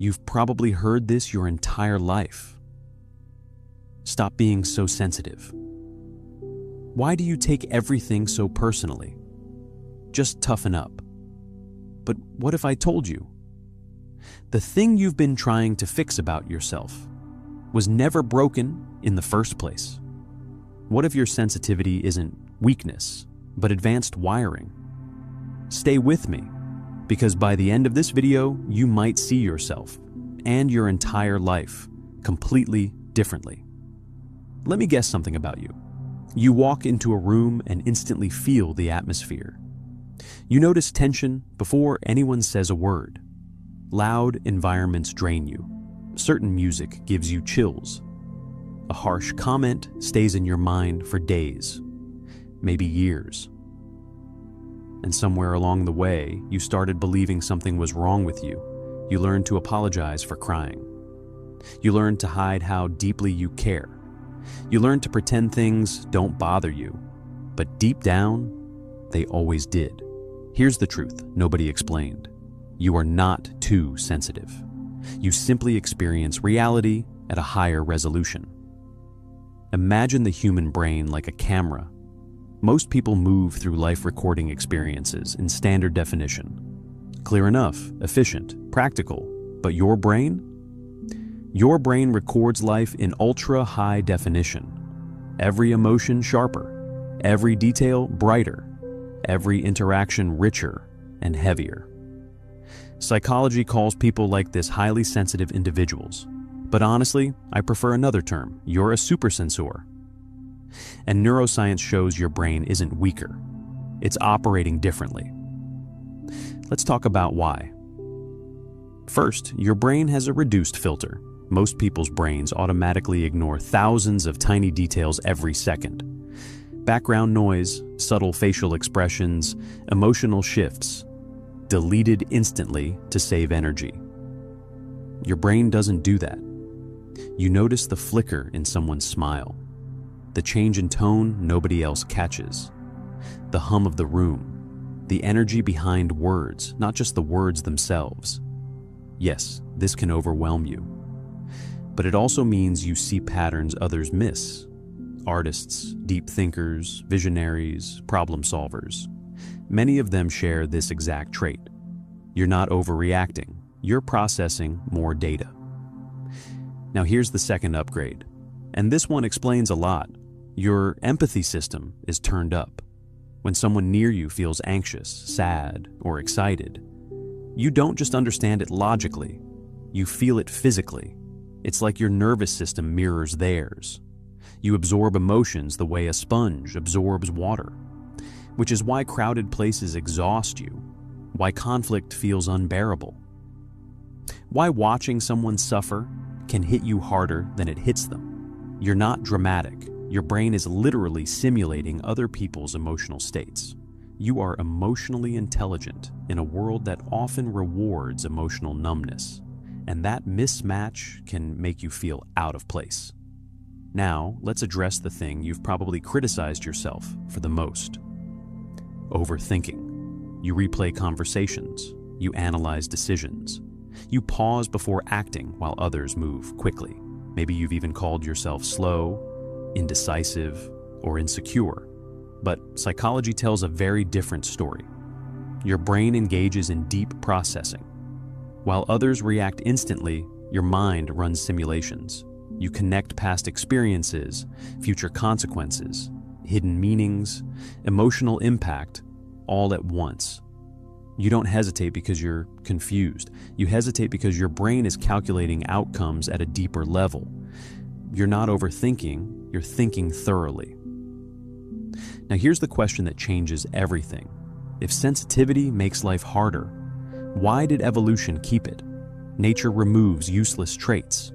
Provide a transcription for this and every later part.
You've probably heard this your entire life. Stop being so sensitive. Why do you take everything so personally? Just toughen up. But what if I told you? The thing you've been trying to fix about yourself was never broken in the first place. What if your sensitivity isn't weakness, but advanced wiring? Stay with me, because by the end of this video, you might see yourself and your entire life completely differently. Let me guess something about you. You walk into a room and instantly feel the atmosphere. You notice tension before anyone says a word. Loud environments drain you. Certain music gives you chills. A harsh comment stays in your mind for days, maybe years. And somewhere along the way, you started believing something was wrong with you. You learned to apologize for crying. You learned to hide how deeply you care. You learned to pretend things don't bother you, but deep down, they always did. Here's the truth nobody explained. You are not too sensitive. You simply experience reality at a higher resolution. Imagine the human brain like a camera. Most people move through life recording experiences in standard definition. Clear enough, efficient, practical. But your brain? Your brain records life in ultra-high definition. Every emotion sharper, every detail brighter, every interaction richer and heavier. Psychology calls people like this highly sensitive individuals. But honestly, I prefer another term. You're a supersensor. And neuroscience shows your brain isn't weaker. It's operating differently. Let's talk about why. First, your brain has a reduced filter. Most people's brains automatically ignore thousands of tiny details every second. Background noise, subtle facial expressions, emotional shifts, deleted instantly to save energy. Your brain doesn't do that. You notice the flicker in someone's smile, the change in tone nobody else catches, the hum of the room, the energy behind words, not just the words themselves. Yes, this can overwhelm you. But it also means you see patterns others miss. Artists, deep thinkers, visionaries, problem solvers. Many of them share this exact trait. You're not overreacting. You're processing more data. Now here's the second upgrade. And this one explains a lot. Your empathy system is turned up. When someone near you feels anxious, sad, or excited, you don't just understand it logically. You feel it physically. It's like your nervous system mirrors theirs. You absorb emotions the way a sponge absorbs water, which is why crowded places exhaust you, why conflict feels unbearable, why watching someone suffer can hit you harder than it hits them. You're not dramatic. Your brain is literally simulating other people's emotional states. You are emotionally intelligent in a world that often rewards emotional numbness, and that mismatch can make you feel out of place. Now, let's address the thing you've probably criticized yourself for the most. Overthinking. You replay conversations. You analyze decisions. You pause before acting while others move quickly. Maybe you've even called yourself slow, indecisive, or insecure. But psychology tells a very different story. Your brain engages in deep processing. While others react instantly, your mind runs simulations. You connect past experiences, future consequences, hidden meanings, emotional impact, all at once. You don't hesitate because you're confused. You hesitate because your brain is calculating outcomes at a deeper level. You're not overthinking, you're thinking thoroughly. Now here's the question that changes everything. If sensitivity makes life harder, why did evolution keep it? Nature removes useless traits.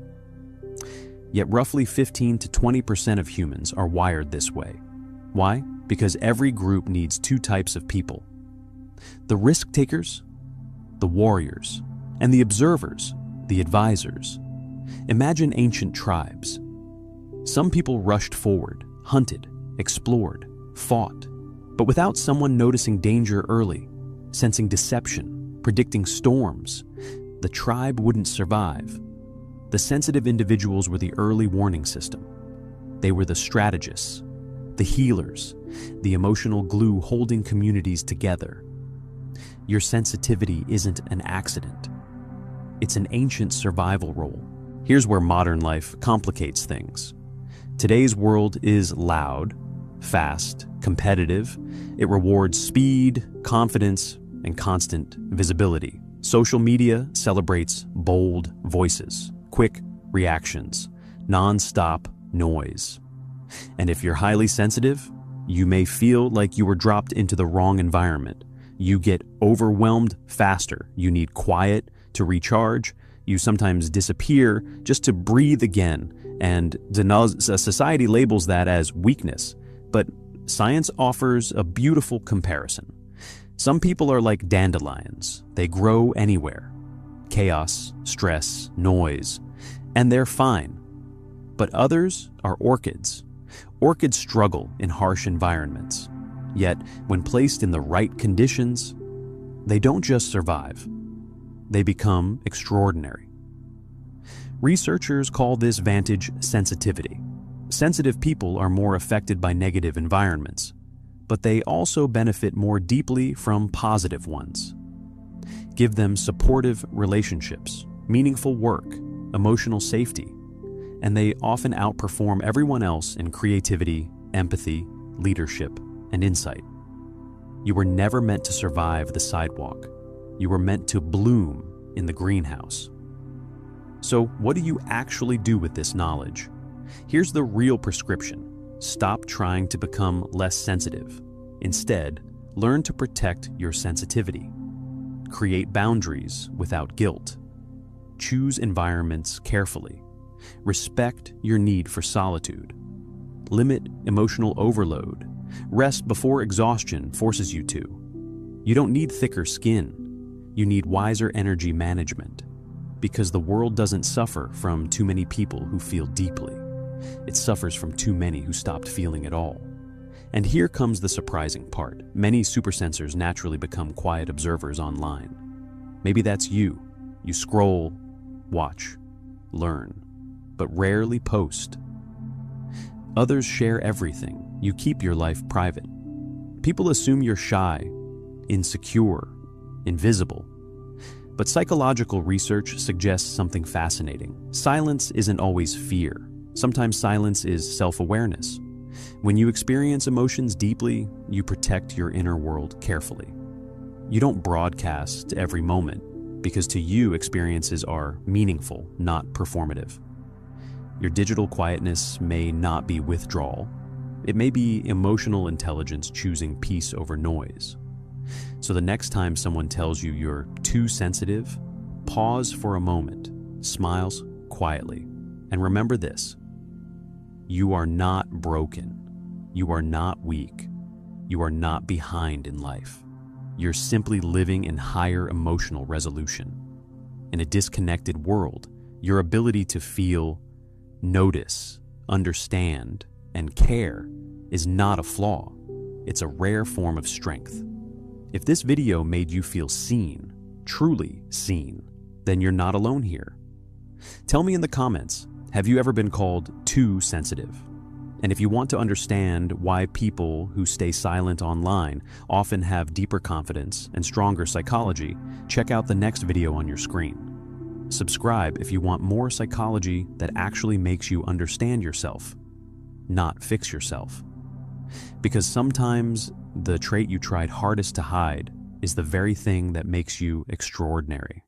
Yet roughly 15 to 20% of humans are wired this way. Why? Because every group needs two types of people. The risk takers, the warriors, and the observers, the advisors. Imagine ancient tribes. Some people rushed forward, hunted, explored, fought, but without someone noticing danger early, sensing deception, predicting storms, the tribe wouldn't survive. The sensitive individuals were the early warning system. They were the strategists, the healers, the emotional glue holding communities together. Your sensitivity isn't an accident. It's an ancient survival role. Here's where modern life complicates things. Today's world is loud, fast, competitive. It rewards speed, confidence, and constant visibility. Social media celebrates bold voices, quick reactions, non-stop noise. And if you're highly sensitive, you may feel like you were dropped into the wrong environment. You get overwhelmed faster. You need quiet to recharge. You sometimes disappear just to breathe again. And society labels that as weakness. But science offers a beautiful comparison. Some people are like dandelions. They grow anywhere. Chaos, stress, noise, and they're fine. But others are orchids. Orchids struggle in harsh environments. Yet, when placed in the right conditions, they don't just survive. They become extraordinary. Researchers call this vantage sensitivity. Sensitive people are more affected by negative environments, but they also benefit more deeply from positive ones. Give them supportive relationships, meaningful work, emotional safety, and they often outperform everyone else in creativity, empathy, leadership, and insight. You were never meant to survive the sidewalk. You were meant to bloom in the greenhouse. So, what do you actually do with this knowledge? Here's the real prescription. Stop trying to become less sensitive. Instead, learn to protect your sensitivity. Create boundaries without guilt. Choose environments carefully. Respect your need for solitude. Limit emotional overload. Rest before exhaustion forces you to. You don't need thicker skin. You need wiser energy management. Because the world doesn't suffer from too many people who feel deeply. It suffers from too many who stopped feeling at all. And here comes the surprising part. Many supersensors naturally become quiet observers online. Maybe that's you. You scroll, watch, learn, but rarely post. Others share everything. You keep your life private. People assume you're shy, insecure, invisible. But psychological research suggests something fascinating. Silence isn't always fear. Sometimes silence is self-awareness. When you experience emotions deeply, you protect your inner world carefully. You don't broadcast every moment, because to you, experiences are meaningful, not performative. Your digital quietness may not be withdrawal. It may be emotional intelligence choosing peace over noise. So the next time someone tells you you're too sensitive, pause for a moment, smile quietly, and remember this. You are not broken. You are not weak. You are not behind in life. You're simply living in higher emotional resolution. In a disconnected world, your ability to feel, notice, understand, and care is not a flaw. It's a rare form of strength. If this video made you feel seen, truly seen, then you're not alone here. Tell me in the comments, have you ever been called too sensitive? And if you want to understand why people who stay silent online often have deeper confidence and stronger psychology, check out the next video on your screen. Subscribe if you want more psychology that actually makes you understand yourself, not fix yourself. Because sometimes the trait you tried hardest to hide is the very thing that makes you extraordinary.